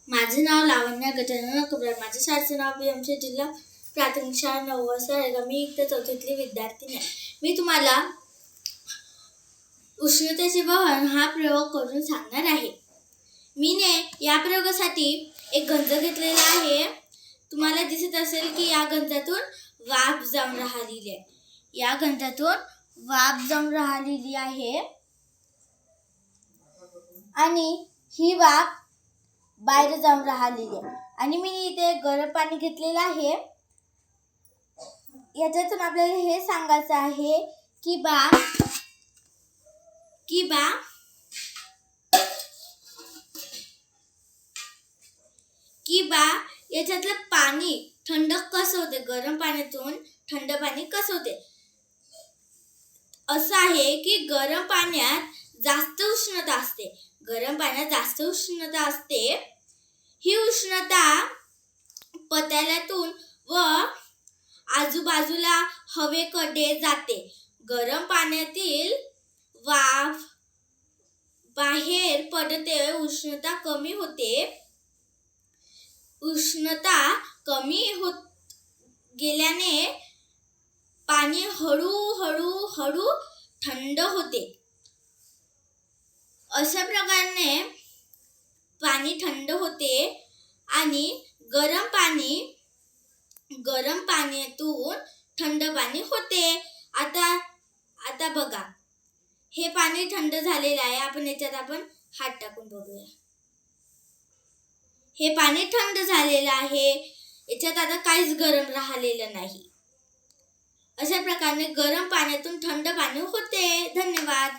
माझे नाव लावण्या गजानन कबरार. माझ्या शाळेचे नाव BMC जिल्हा प्राथमिक शाळा नववसा आहे. मी इथे चौथीतली विद्यार्थिनी आहे. मी तुम्हाला उष्णतेचे वहन हा प्रयोग करून सांगणार आहे. मीने या प्रयोगासाठी एक गंज घेतलेला आहे. तुम्हाला दिसत असेल की या गंजातून वाफ जाऊन राहिलेली आहे. या गंजातून वाफ जाऊन राहिलेली आहे आणि ही वाफ बाहेर जाऊन राहिलेली आहे. आणि मी इथे गरम पाणी घेतलेलं आहे. याच्यातून आपल्याला हे सांगायचं आहे की याच्यातलं पाणी थंड कसं होते, गरम पाण्यातून थंड पाणी कसं होते. असं आहे की गरम पाण्यात जास्त उष्णता असते. गरम पाण्यात जास्त उष्णता असते. ही उष्णता पताल्यातून व आजूबाजूला हवेकडे जाते. गरम पाण्यातील वाफ बाहेर पडते. उष्णता कमी होते. उष्णता कमी होत गेल्याने पाणी हळूहळू थंड होते. अशा प्रकारे पाणी थंड होते आणि गरम पाण्यातून थंड पाणी होते. आता बघा, हे पाणी थंड झालेलं आहे. आपण याच्यात हात टाकून बघूया. हे पाणी थंड झालेलं आहे. याच्यात आता काहीच गरम राहिलेलं नाही. अशा प्रकारे गरम पाण्यातून थंड पाणी होते. धन्यवाद.